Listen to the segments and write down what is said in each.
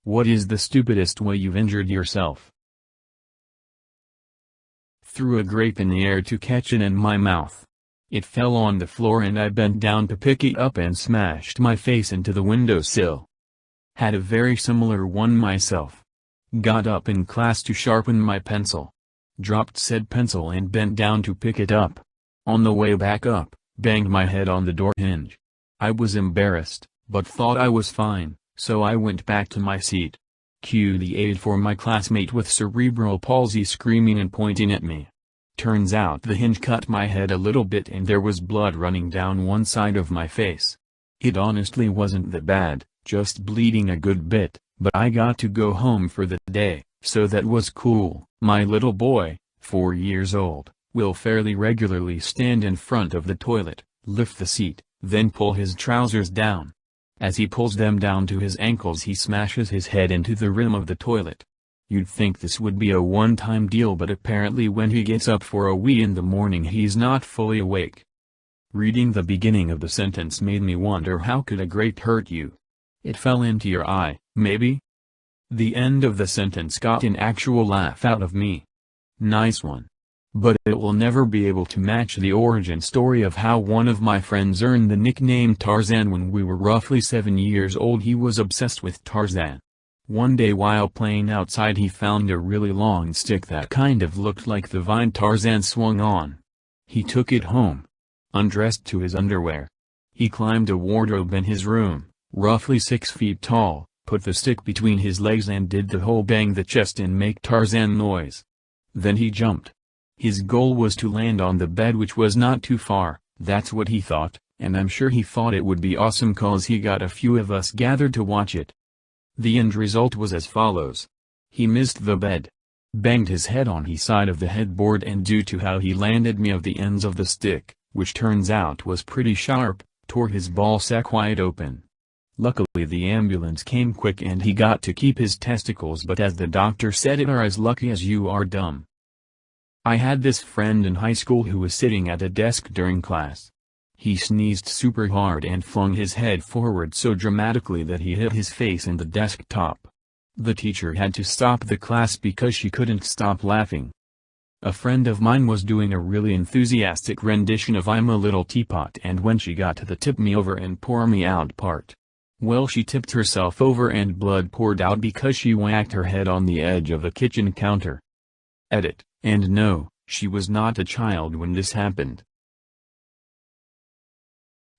What is the stupidest way you've injured yourself? Threw a grape in the air to catch it in my mouth. It fell on the floor and I bent down to pick it up and smashed my face into the windowsill. Had a very similar one myself. Got up in class to sharpen my pencil. Dropped said pencil and bent down to pick it up. On the way back up, banged my head on the door hinge. I was embarrassed, but thought I was fine, so I went back to my seat. Cue the aide for my classmate with cerebral palsy screaming and pointing at me. Turns out the hinge cut my head a little bit and there was blood running down one side of my face. It honestly wasn't that bad, just bleeding a good bit, but I got to go home for the day, so that was cool. My little boy, 4 years old, will fairly regularly stand in front of the toilet, lift the seat, then pull his trousers down. As he pulls them down to his ankles he smashes his head into the rim of the toilet. You'd think this would be a one-time deal, but apparently when he gets up for a wee in the morning he's not fully awake. Reading the beginning of the sentence made me wonder, how could a grape hurt you? It fell into your eye, maybe? The end of the sentence got an actual laugh out of me. Nice one. But it will never be able to match the origin story of how one of my friends earned the nickname Tarzan. When we were roughly 7 years old he was obsessed with Tarzan. One day while playing outside he found a really long stick that kind of looked like the vine Tarzan swung on. He took it home. Undressed to his underwear. He climbed a wardrobe in his room, roughly 6 feet tall, put the stick between his legs and did the whole bang the chest and make Tarzan noise. Then he jumped. His goal was to land on the bed, which was not too far, that's what he thought, and I'm sure he thought it would be awesome cause he got a few of us gathered to watch it. The end result was as follows. He missed the bed. Banged his head on his side of the headboard, and due to how he landed me of the ends of the stick, which turns out was pretty sharp, tore his ballsack wide open. Luckily the ambulance came quick and he got to keep his testicles, but as the doctor said, it are as lucky as you are dumb. I had this friend in high school who was sitting at a desk during class. He sneezed super hard and flung his head forward so dramatically that he hit his face in the desktop. The teacher had to stop the class because she couldn't stop laughing. A friend of mine was doing a really enthusiastic rendition of I'm a Little Teapot, and when she got to the tip me over and pour me out part, well, she tipped herself over and blood poured out because she whacked her head on the edge of the kitchen counter. Edit. And no, she was not a child when this happened.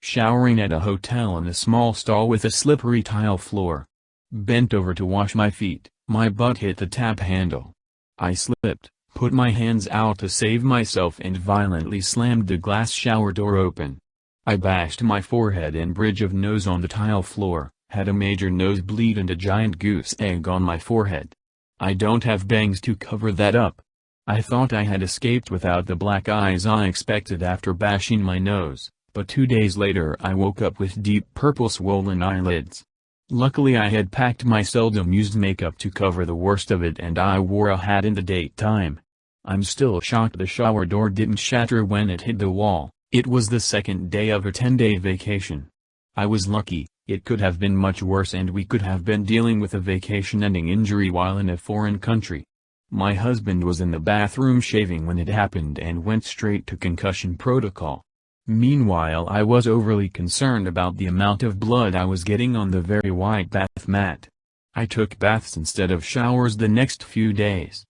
Showering at a hotel in a small stall with a slippery tile floor. Bent over to wash my feet, my butt hit the tap handle. I slipped, put my hands out to save myself and violently slammed the glass shower door open. I bashed my forehead and bridge of nose on the tile floor, had a major nosebleed and a giant goose egg on my forehead. I don't have bangs to cover that up. I thought I had escaped without the black eyes I expected after bashing my nose, but 2 days later I woke up with deep purple swollen eyelids. Luckily I had packed my seldom used makeup to cover the worst of it, and I wore a hat in the daytime. I'm still shocked the shower door didn't shatter when it hit the wall. It was the second day of a 10-day vacation. I was lucky. It could have been much worse and we could have been dealing with a vacation-ending injury while in a foreign country. My husband was in the bathroom shaving when it happened and went straight to concussion protocol. Meanwhile I was overly concerned about the amount of blood I was getting on the very white bath mat. I took baths instead of showers the next few days.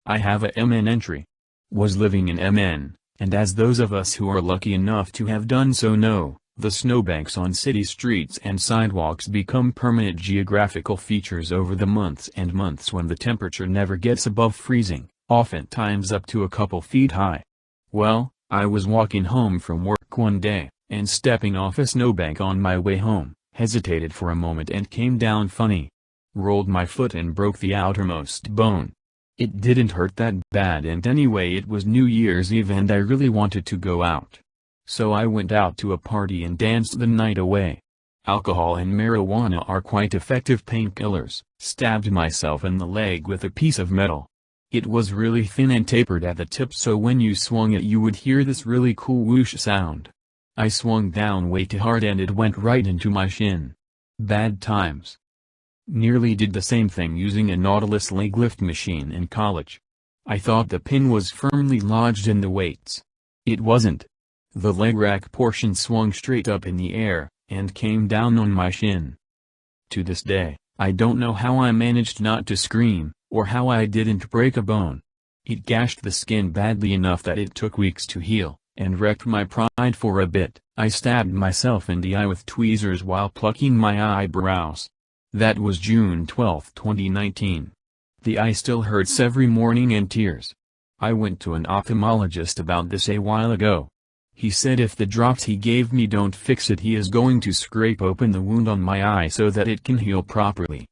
I have a MN entry. Was living in MN, and as those of us who are lucky enough to have done so know, the snowbanks on city streets and sidewalks become permanent geographical features over the months and months when the temperature never gets above freezing, oftentimes up to a couple feet high. Well, I was walking home from work one day, and stepping off a snowbank on my way home, hesitated for a moment and came down funny. Rolled my foot and broke the outermost bone. It didn't hurt that bad, and anyway it was New Year's Eve and I really wanted to go out. So I went out to a party and danced the night away. Alcohol and marijuana are quite effective painkillers. Stabbed myself in the leg with a piece of metal. It was really thin and tapered at the tip, so when you swung it you would hear this really cool whoosh sound. I swung down way too hard and it went right into my shin. Bad times. Nearly did the same thing using a Nautilus leg lift machine in college. I thought the pin was firmly lodged in the weights. It wasn't. The leg rack portion swung straight up in the air, and came down on my shin. To this day, I don't know how I managed not to scream, or how I didn't break a bone. It gashed the skin badly enough that it took weeks to heal, and wrecked my pride for a bit. I stabbed myself in the eye with tweezers while plucking my eyebrows. That was June 12, 2019. The eye still hurts every morning and tears. I went to an ophthalmologist about this a while ago. He said if the drops he gave me don't fix it, he is going to scrape open the wound on my eye so that it can heal properly.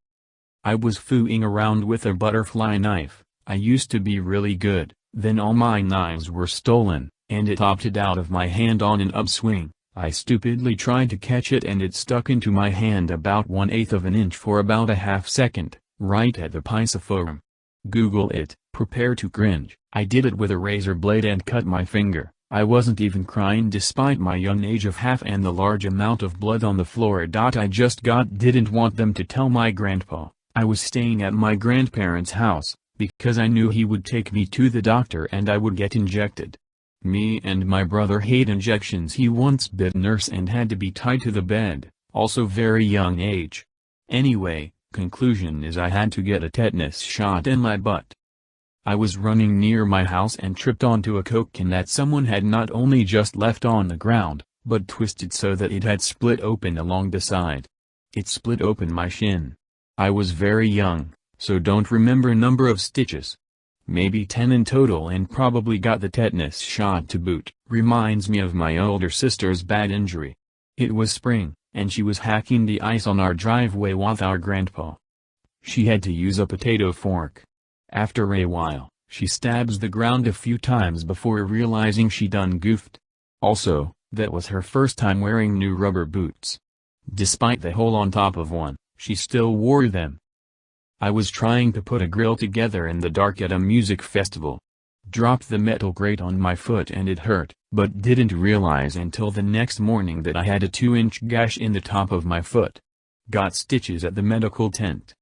I was fooling around with a butterfly knife. I used to be really good, then all my knives were stolen, and it opted out of my hand on an upswing. I stupidly tried to catch it and it stuck into my hand about 1/8 of an inch for about a half second, right at the pisiform. Google it, prepare to cringe. I did it with a razor blade and cut my finger. I wasn't even crying despite my young age of half and the large amount of blood on the floor. I just didn't want them to tell my grandpa. I was staying at my grandparents' house, because I knew he would take me to the doctor and I would get injected. Me and my brother hate injections. He once bit a nurse and had to be tied to the bed, also very young age. Anyway, conclusion is I had to get a tetanus shot in my butt. I was running near my house and tripped onto a Coke can that someone had not only just left on the ground, but twisted so that it had split open along the side. It split open my shin. I was very young, so don't remember number of stitches. Maybe 10 in total, and probably got the tetanus shot to boot. Reminds me of my older sister's bad injury. It was spring, and she was hacking the ice on our driveway with our grandpa. She had to use a potato fork. After a while, she stabs the ground a few times before realizing she done goofed. Also, that was her first time wearing new rubber boots. Despite the hole on top of one, she still wore them. I was trying to put a grill together in the dark at a music festival. Dropped the metal grate on my foot and it hurt, but didn't realize until the next morning that I had a 2-inch gash in the top of my foot. Got stitches at the medical tent.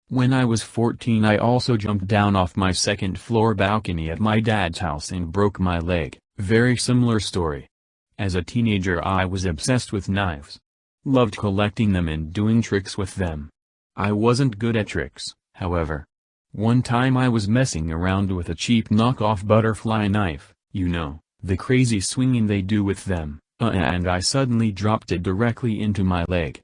When I was 14 I also jumped down off my second-floor balcony at my dad's house and broke my leg. Very similar story. As a teenager I was obsessed with knives. Loved collecting them and doing tricks with them. I wasn't good at tricks, however. One time I was messing around with a cheap knockoff butterfly knife, you know, the crazy swinging they do with them, and I suddenly dropped it directly into my leg.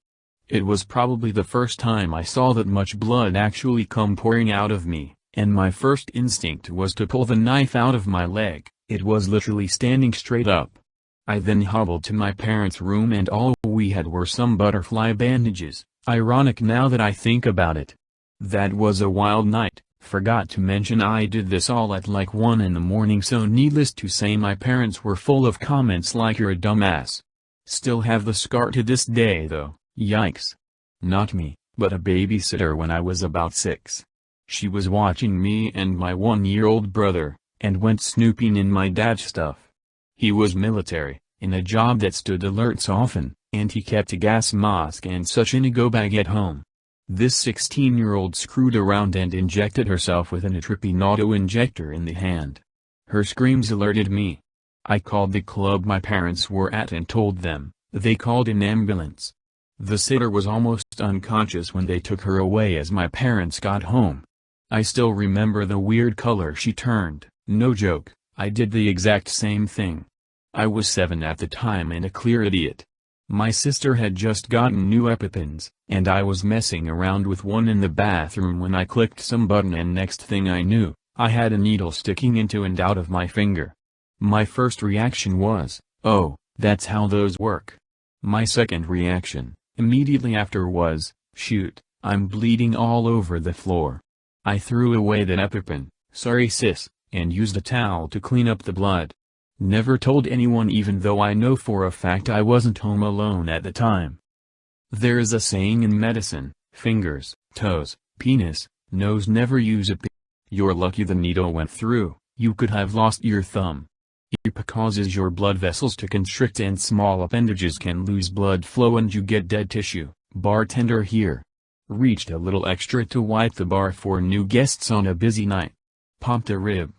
It was probably the first time I saw that much blood actually come pouring out of me, and my first instinct was to pull the knife out of my leg. It was literally standing straight up. I then hobbled to my parents' room and all we had were some butterfly bandages. Ironic now that I think about it. That was a wild night. Forgot to mention I did this all at like 1 in the morning, so needless to say my parents were full of comments like you're a dumbass. Still have the scar to this day though. Yikes. Not me, but a babysitter when I was about 6. She was watching me and my 1-year-old brother, and went snooping in my dad's stuff. He was military, in a job that stood alerts often, and he kept a gas mask and such in a go bag at home. This 16-year-old screwed around and injected herself with an atropine auto-injector in the hand. Her screams alerted me. I called the club my parents were at and told them. They called an ambulance. The sitter was almost unconscious when they took her away as my parents got home. I still remember the weird color she turned. No joke, I did the exact same thing. I was 7 at the time and a clear idiot. My sister had just gotten new EpiPens, and I was messing around with one in the bathroom when I clicked some button and next thing I knew, I had a needle sticking into and out of my finger. My first reaction was, oh, that's how those work. My second reaction, immediately after was, shoot, I'm bleeding all over the floor. I threw away the EpiPen, sorry sis, and used a towel to clean up the blood. Never told anyone even though I know for a fact I wasn't home alone at the time. There's a saying in medicine, fingers, toes, penis, nose never use a You're lucky the needle went through, you could have lost your thumb. It causes your blood vessels to constrict and small appendages can lose blood flow and you get dead tissue. Bartender here. Reached a little extra to wipe the bar for new guests on a busy night. Popped a rib.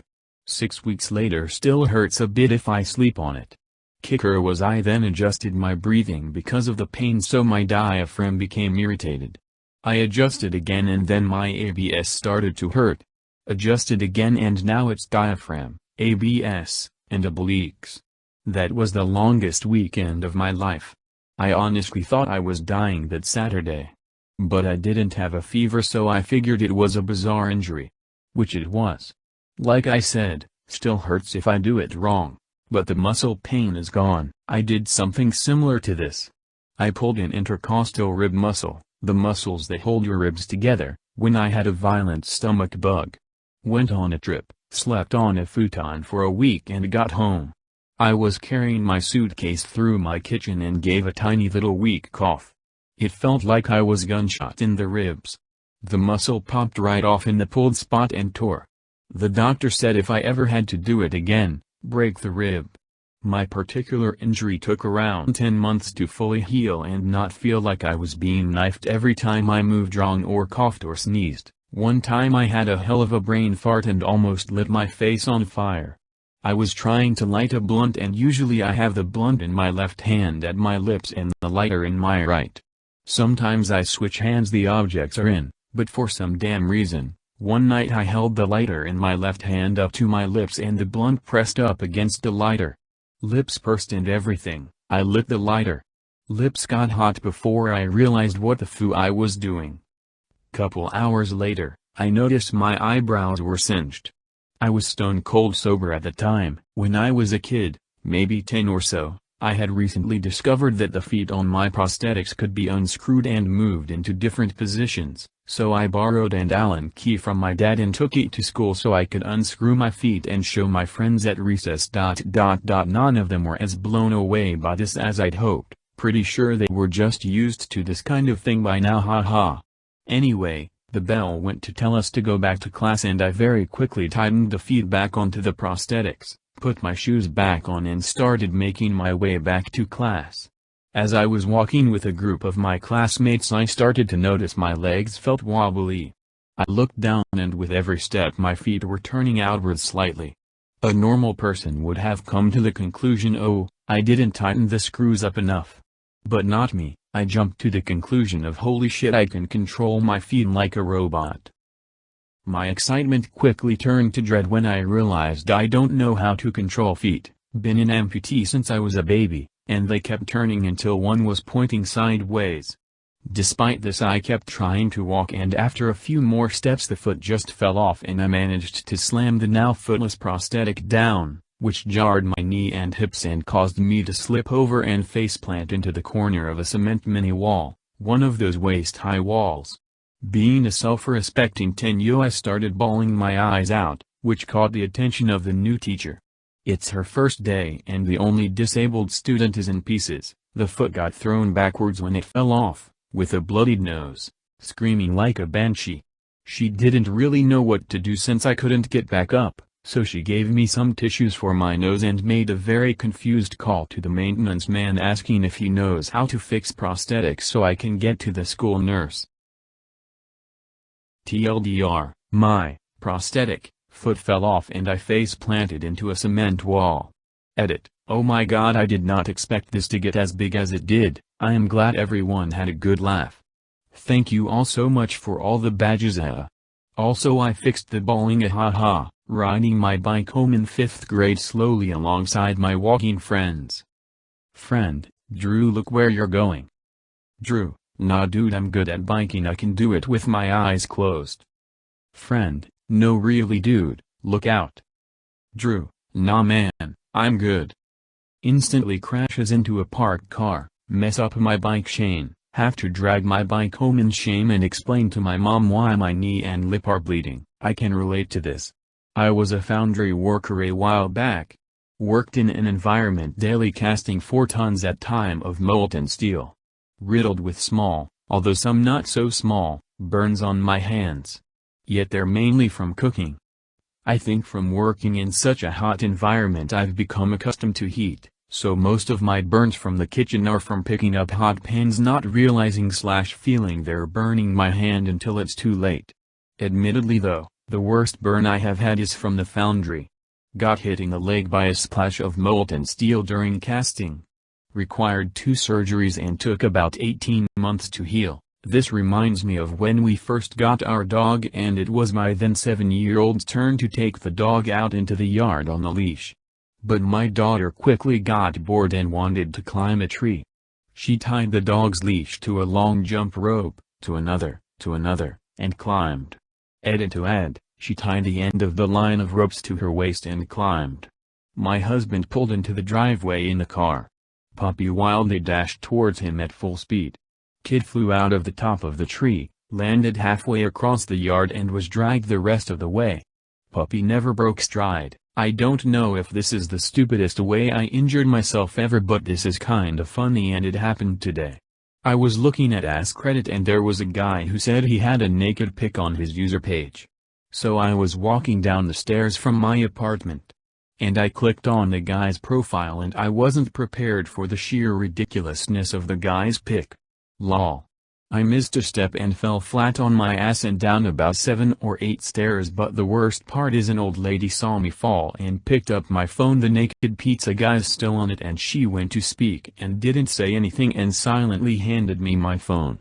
6 weeks later still hurts a bit if I sleep on it. Kicker was I then adjusted my breathing because of the pain, so my diaphragm became irritated. I adjusted again and then my ABS started to hurt. Adjusted again and now it's diaphragm, ABS, and obliques. That was the longest weekend of my life. I honestly thought I was dying that Saturday. But I didn't have a fever, so I figured it was a bizarre injury. Which it was. Like I said, still hurts if I do it wrong. But the muscle pain is gone. I did something similar to this. I pulled an intercostal rib muscle, the muscles that hold your ribs together, when I had a violent stomach bug. Went on a trip, slept on a futon for a week and got home. I was carrying my suitcase through my kitchen and gave a tiny little weak cough. It felt like I was gunshot in the ribs. The muscle popped right off in the pulled spot and tore. The doctor said if I ever had to do it again, break the rib. My particular injury took around 10 months to fully heal and not feel like I was being knifed every time I moved wrong or coughed or sneezed. One time I had a hell of a brain fart and almost lit my face on fire. I was trying to light a blunt and usually I have the blunt in my left hand at my lips and the lighter in my right. Sometimes I switch hands, the objects are in, but for some damn reason, one night I held the lighter in my left hand up to my lips and the blunt pressed up against the lighter. Lips pursed and everything. I lit the lighter. Lips got hot before I realized what the foo I was doing. Couple hours later, I noticed my eyebrows were singed. I was stone cold sober at the time. When I was a kid, maybe 10 or so, I had recently discovered that the feet on my prosthetics could be unscrewed and moved into different positions, so I borrowed an Allen key from my dad and took it to school so I could unscrew my feet and show my friends at recess. None of them were as blown away by this as I'd hoped, pretty sure they were just used to this kind of thing by now, haha. Anyway, the bell went to tell us to go back to class and I very quickly tightened the feet back onto the prosthetics, put my shoes back on and started making my way back to class. As I was walking with a group of my classmates I started to notice my legs felt wobbly. I looked down and with every step my feet were turning outward slightly. A normal person would have come to the conclusion, oh, I didn't tighten the screws up enough. But not me. I jumped to the conclusion of holy shit, I can control my feet like a robot. My excitement quickly turned to dread when I realized I don't know how to control feet. Been an amputee since I was a baby, and they kept turning until one was pointing sideways. Despite this I kept trying to walk and after a few more steps the foot just fell off and I managed to slam the now footless prosthetic down, which jarred my knee and hips and caused me to slip over and faceplant into the corner of a cement mini wall, one of those waist-high walls. Being a self-respecting 10-year-old I started bawling my eyes out, which caught the attention of the new teacher. It's her first day and the only disabled student is in pieces. The foot got thrown backwards when it fell off, with a bloodied nose, screaming like a banshee. She didn't really know what to do since I couldn't get back up. So she gave me some tissues for my nose and made a very confused call to the maintenance man asking if he knows how to fix prosthetics so I can get to the school nurse. TLDR, my prosthetic foot fell off and I face planted into a cement wall. Edit, oh my god, I did not expect this to get as big as it did. I am glad everyone had a good laugh. Thank you all so much for all the badges. Also I fixed the bawling, haha. Riding my bike home in 5th grade slowly alongside my walking friends. Friend, Drew, look where you're going. Drew, nah dude, I'm good at biking, I can do it with my eyes closed. Friend, no really dude, look out. Drew, nah man, I'm good. Instantly crashes into a parked car, mess up my bike chain, have to drag my bike home in shame and explain to my mom why my knee and lip are bleeding. I can relate to this. I was a foundry worker a while back. Worked in an environment daily casting 4 tons at time of molten steel. Riddled with small, although some not so small, burns on my hands. Yet they're mainly from cooking. I think from working in such a hot environment I've become accustomed to heat, So most of my burns from the kitchen are from picking up hot pans, not realizing / feeling they're burning my hand until it's too late. Admittedly though, the worst burn I have had is from the foundry. Got hit in the leg by a splash of molten steel during casting. Required 2 surgeries and took about 18 months to heal. This reminds me of when we first got our dog and it was my then 7-year-old's turn to take the dog out into the yard on a leash. But my daughter quickly got bored and wanted to climb a tree. She tied the dog's leash to a long jump rope, to another, and climbed. Edit to add, she tied the end of the line of ropes to her waist and climbed. My husband pulled into the driveway in the car. Puppy wildly dashed towards him at full speed. Kid flew out of the top of the tree, landed halfway across the yard and was dragged the rest of the way. Puppy never broke stride. I don't know if this is the stupidest way I injured myself ever, but this is kinda funny and it happened today. I was looking at AskReddit and there was a guy who said he had a naked pic on his user page. So I was walking down the stairs from my apartment. And I clicked on the guy's profile and I wasn't prepared for the sheer ridiculousness of the guy's pic. Lol. I missed a step and fell flat on my ass and down about 7 or 8 stairs, but the worst part is an old lady saw me fall and picked up my phone. The naked pizza guy's still on it and she went to speak and didn't say anything and silently handed me my phone.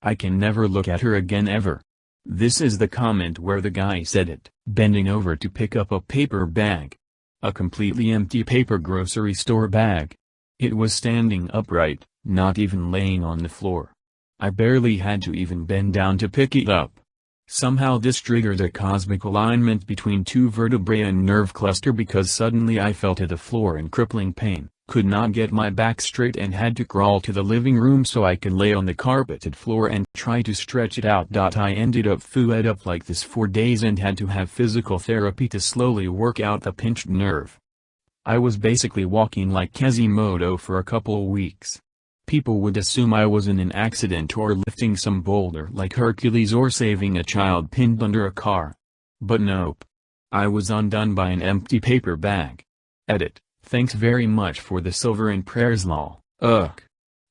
I can never look at her again ever. This is the comment where the guy said it, bending over to pick up a paper bag. A completely empty paper grocery store bag. It was standing upright, not even laying on the floor. I barely had to even bend down to pick it up. Somehow this triggered a cosmic alignment between 2 vertebrae and nerve cluster because suddenly I fell to the floor in crippling pain, could not get my back straight and had to crawl to the living room so I could lay on the carpeted floor and try to stretch it out. I ended up fed up like this for days and had to have physical therapy to slowly work out the pinched nerve. I was basically walking like Quasimodo for a couple weeks. People would assume I was in an accident or lifting some boulder like Hercules or saving a child pinned under a car. But nope. I was undone by an empty paper bag. Edit. Thanks very much for the silver and prayers lol. Ugh.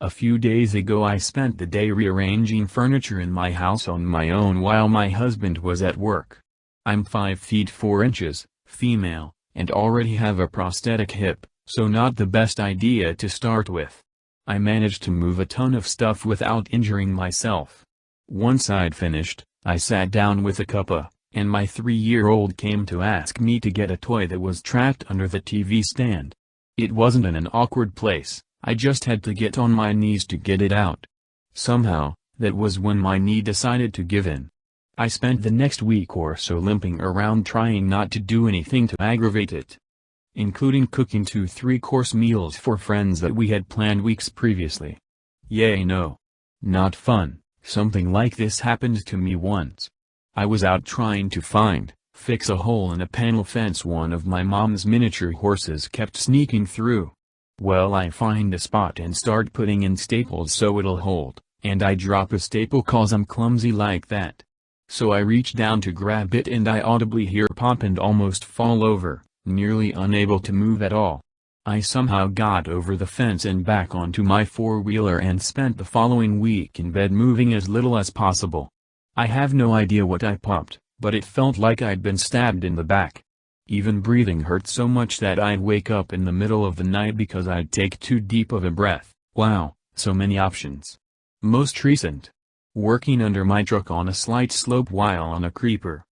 A few days ago I spent the day rearranging furniture in my house on my own while my husband was at work. I'm 5 feet 4 inches, female, and already have a prosthetic hip, so not the best idea to start with. I managed to move a ton of stuff without injuring myself. Once I'd finished, I sat down with a cuppa, and my 3-year-old came to ask me to get a toy that was trapped under the TV stand. It wasn't in an awkward place, I just had to get on my knees to get it out. Somehow, that was when my knee decided to give in. I spent the next week or so limping around trying not to do anything to aggravate it, including cooking 2 3-course meals for friends that we had planned weeks previously. Yay no. Not fun. Something like this happened to me once. I was out trying to fix a hole in a panel fence one of my mom's miniature horses kept sneaking through. Well, I find a spot and start putting in staples so it'll hold, and I drop a staple cause I'm clumsy like that. So I reach down to grab it and I audibly hear pop and almost fall over, nearly unable to move at all. I somehow got over the fence and back onto my 4-wheeler and spent the following week in bed moving as little as possible. I have no idea what I popped, but it felt like I'd been stabbed in the back. Even breathing hurt so much that I'd wake up in the middle of the night because I'd take too deep of a breath. Wow, so many options. Most recent. Working under my truck on a slight slope while on a creeper.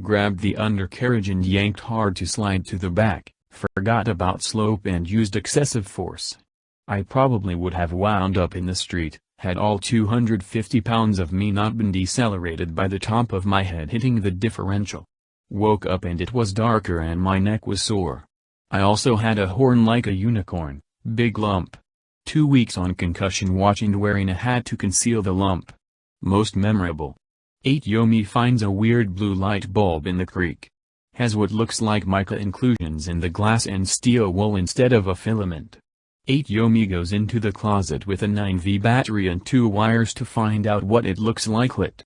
Grabbed the undercarriage and yanked hard to slide to the back, forgot about slope and used excessive force. I probably would have wound up in the street, had all 250 pounds of me not been decelerated by the top of my head hitting the differential. Woke up and it was darker and my neck was sore. I also had a horn like a unicorn, big lump. 2 weeks on concussion watch and wearing a hat to conceal the lump. Most memorable. 8 Yomi finds a weird blue light bulb in the creek. Has what looks like mica inclusions in the glass and steel wool instead of a filament. 8 Yomi goes into the closet with a 9V battery and 2 wires to find out what it looks like lit.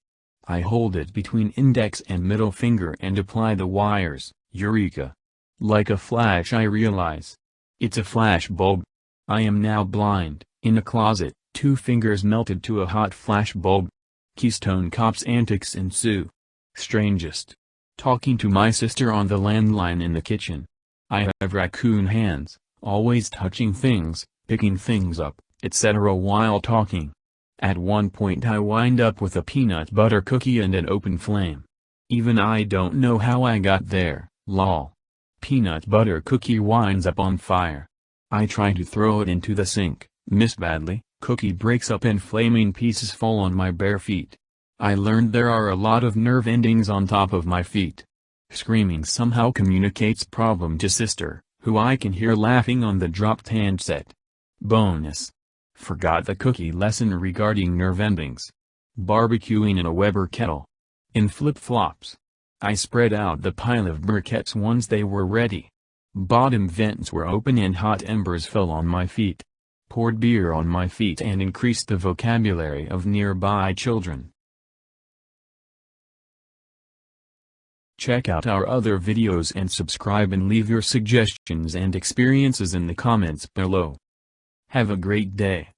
I hold it between index and middle finger and apply the wires, eureka. Like a flash I realize. It's a flash bulb. I am now blind. In a closet, 2 fingers melted to a hot flash bulb. Keystone Cops antics ensue. Strangest. Talking to my sister on the landline in the kitchen. I have raccoon hands, always touching things, picking things up, etc. while talking. At one point I wind up with a peanut butter cookie and an open flame. Even I don't know how I got there, lol. Peanut butter cookie winds up on fire. I try to throw it into the sink, miss badly, cookie breaks up and flaming pieces fall on my bare feet. I learned there are a lot of nerve endings on top of my feet. Screaming somehow communicates problem to sister, who I can hear laughing on the dropped handset. Bonus. Forgot the cookie lesson regarding nerve endings. Barbecuing in a Weber kettle. In flip-flops. I spread out the pile of briquettes once they were ready. Bottom vents were open and hot embers fell on my feet. Poured beer on my feet and increased the vocabulary of nearby children. Check out our other videos and subscribe and leave your suggestions and experiences in the comments below. Have a great day.